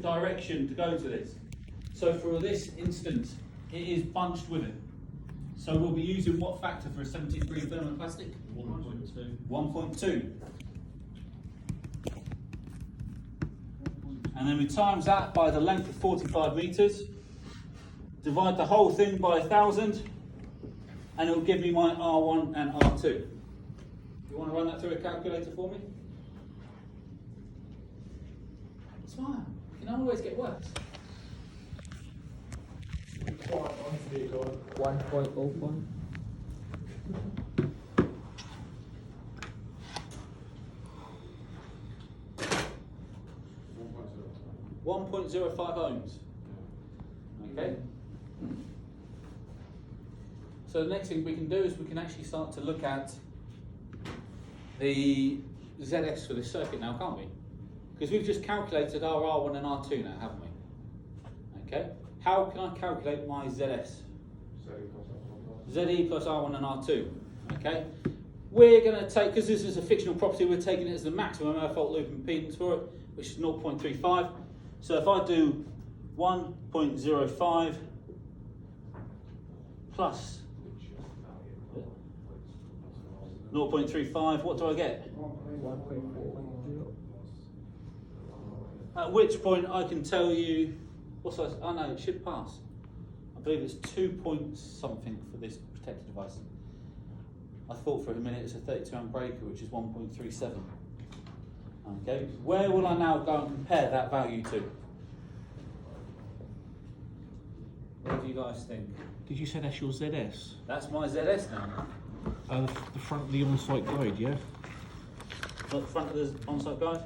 direction to go to this. So for this instance, it is bunched with it. So we'll be using what factor for a 70-degree thermoplastic? 1.2. 1.2. And then we times that by the length of 45 metres, divide the whole thing by 1,000, and it will give me my R1 and R2. You want to run that through a calculator for me? It's fine. You can always get worse. 1.01. 1.05 ohms. Okay. So the next thing we can do is we can actually start to look at the ZS for this circuit now, can't we? Because we've just calculated our R1 and R2 now, haven't we? Okay. How can I calculate my ZS? ZE plus R1 and R2. Okay. We're going to take, because this is a fictional property, we're taking it as the maximum earth fault loop impedance for it, which is 0.35. So if I do 1.05 plus 0.35, what do I get? 1.40. At which point I can tell you, what's that? Oh no, it should pass. I believe it's 2 point something for this protected device. I thought for a minute it's a 32 amp breaker, which is 1.37. Okay, where will I now go and compare that value to? What do you guys think? Did you say that's your ZS? That's my ZS now. The front of the on-site guide, yeah? Not the front of the on-site guide.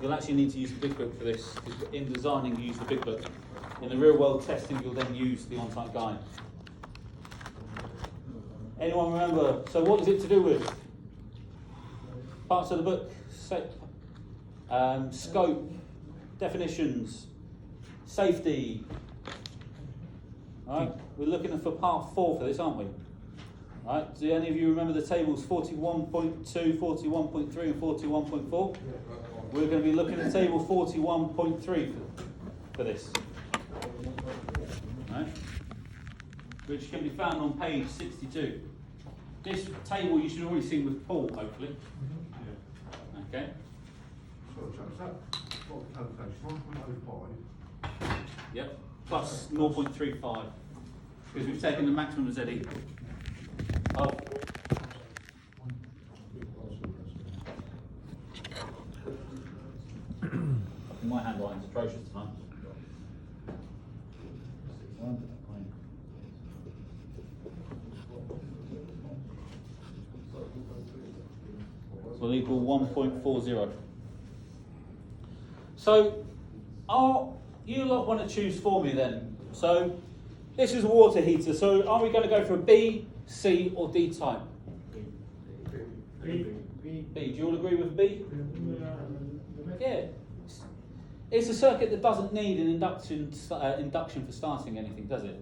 You'll actually need to use the big book for this, because in designing you use the big book. In the real world testing you'll then use the on-site guide. Anyone remember, so what is it to do with? Parts of the book, scope, definitions, safety. Alright, we're looking for part 4 for this, aren't we? Alright, do any of you remember the tables 41.2, 41.3 and 41.4? We're going to be looking at table 41.3 for this. Alright, which can be found on page 62. This table you should already see with Paul, hopefully. Okay. Yep, plus 0.35, because we've taken the maximum of ZE. Oh. My handwriting's atrocious tonight. Will equal 1.40. So, you lot want to choose for me then. So, this is a water heater. So, are we going to go for a B, C, or D type? B. Do you all agree with B? Yeah. It's a circuit that doesn't need an induction for starting anything, does it?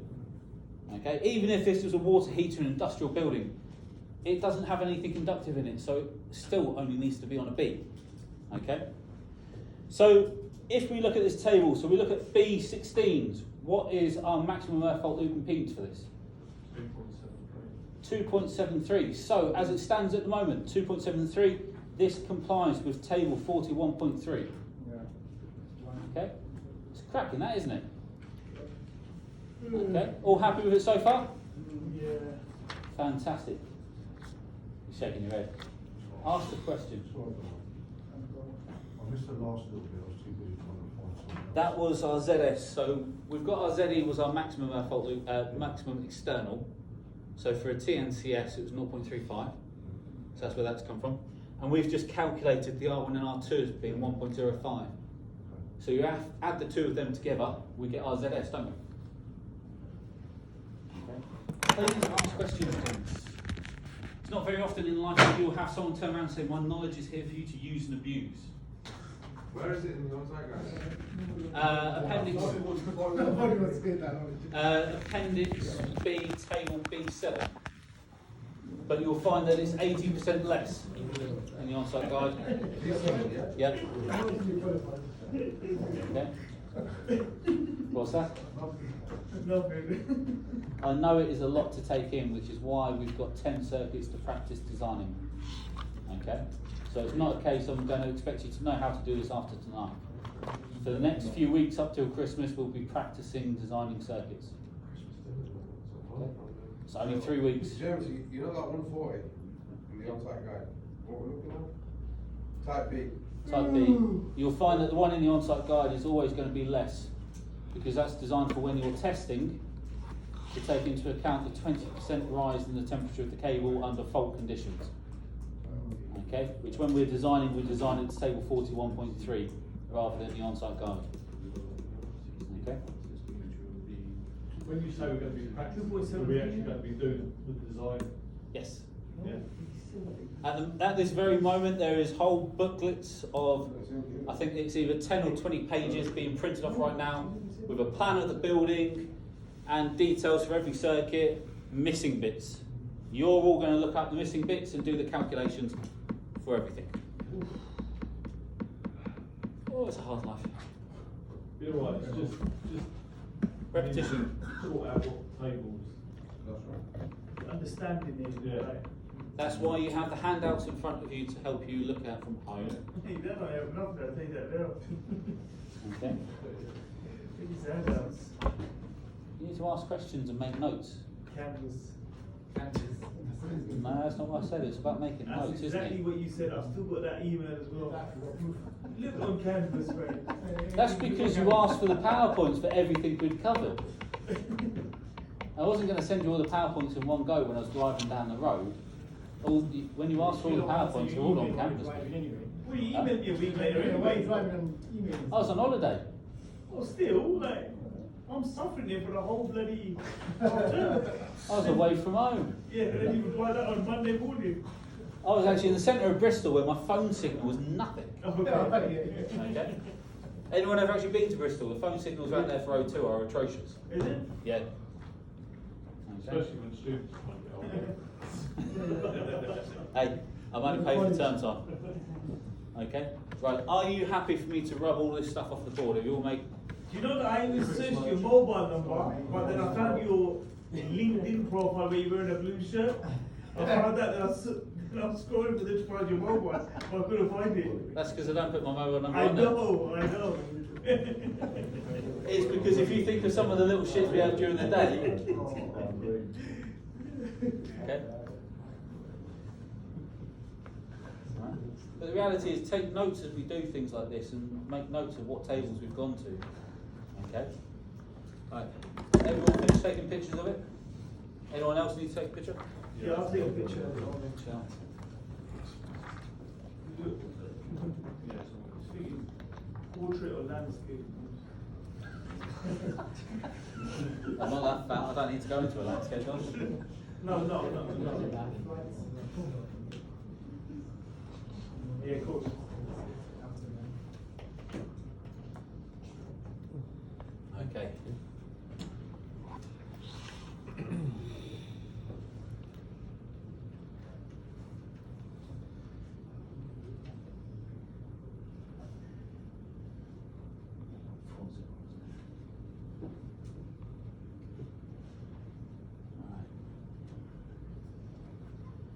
Okay. Even if this was a water heater in an industrial building, it doesn't have anything conductive in it, so it still only needs to be on a B. Okay. So if we look at this table, so we look at B16s, what is our maximum earth fault loop impedance for this? 2.73. So as it stands at the moment, 2.73, this complies with table 41.3. Okay, it's cracking that, isn't it? Okay, all happy with it so far? Yeah. Fantastic. You're shaking your head. Ask the question. I missed the last little bit. I was too busy trying to find something. That was our ZS. So we've got our ZE was our maximum earth fault loop, maximum external. So for a TNCS it was 0.35. So that's where that's come from. And we've just calculated the R1 and R2 as being 1.05. So you add the two of them together, we get our ZS, don't we? Okay. Please ask questions, please. It's not very often in life that you'll have someone turn around and say, my knowledge is here for you to use and abuse. Where is it in the on-site guys? Appendix Appendix B, table B7. but you'll find that it's 80% less in the on-site guide. Yeah. Okay. What's that? I know it is a lot to take in, which is why we've got 10 circuits to practice designing. Okay? So it's not a case I'm going to expect you to know how to do this after tonight. For the next few weeks up till Christmas, we'll be practicing designing circuits. Okay? It's only 3 weeks. James, you know that 140 in the on-site guide? What we're looking at? Type B. Type B. You'll find that the one in the on-site guide is always going to be less, because that's designed for when you're testing to take into account the 20% rise in the temperature of the cable under fault conditions. Okay, which when we design it to table 41.3 rather than the on-site guide. Okay. When you say we're going to be practicing, are we actually going to be doing the design? Yes. Yeah. At this very moment, there is whole booklets of, I think it's either 10 or 20 pages being printed off right now, with a plan of the building and details for every circuit, missing bits. You're all going to look up the missing bits and do the calculations for everything. Oh, it's a hard life. You're right, it's just Repetition. sort out what tables. That's right. Understanding it, Yeah. right? That's why you have the handouts in front of you to help you look at from home. Hey, that don't have enough, I take that now. Okay. These handouts, You need to ask questions and make notes. canvas. No, that's not what I said. It's about making That's notes, exactly isn't what you said, I've still got that email as well. Look on canvas, right? it? That's because you asked for the PowerPoints for everything we'd covered. I wasn't going to send you all the PowerPoints in one go when I was driving down the road. When you asked for all the PowerPoints, they're all on Canvas. Well, you emailed me a week later anyway. I was on holiday. Well, still, like, I'm suffering here for the whole bloody term. I was away from home. Yeah, and then you replied that on Monday morning. I was actually in the centre of Bristol where my phone signal was nothing. Okay. Okay. Anyone ever actually been to Bristol? The phone signals around there for O2 are atrocious. Is it? Yeah. Okay. Especially when students find it out. Hey, I'm only paid for term time. Okay. Right. Are you happy for me to rub all this stuff off the board? Have you all made? Do you know that I even searched your mobile number, but then I found your LinkedIn profile where you were in a blue shirt. I found that, then I was scrolling for this to find your mobile, but I couldn't find it. That's because I don't put my mobile number I on there. know. It's because if you think of some of the little shits we have during the day. Okay. Right. But the reality is, take notes as we do things like this, and make notes of what tables we've gone to. Okay. Right. Everyone finish taking pictures of it? Anyone else need to take a picture? Yeah, I'll take a picture of it. Sure. Portrait or landscape. I'm not that fat, I don't need to go into a landscape, do I? No. Yeah, of course. Okay.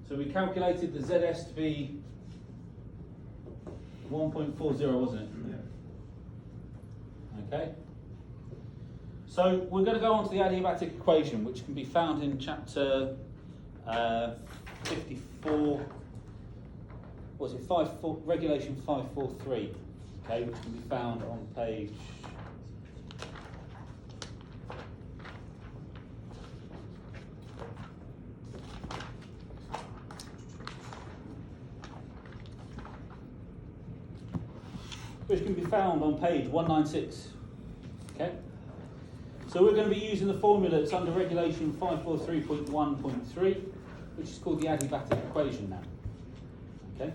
So we calculated the ZS to be 1.40, wasn't it? Okay. So we're going to go on to the adiabatic equation, which can be found in chapter 54. Was it regulation 543? Okay, which can be found on page. Which can be found on page 196. Okay? So we're going to be using the formula that's under regulation 543.1.3, which is called the adiabatic equation now. Okay?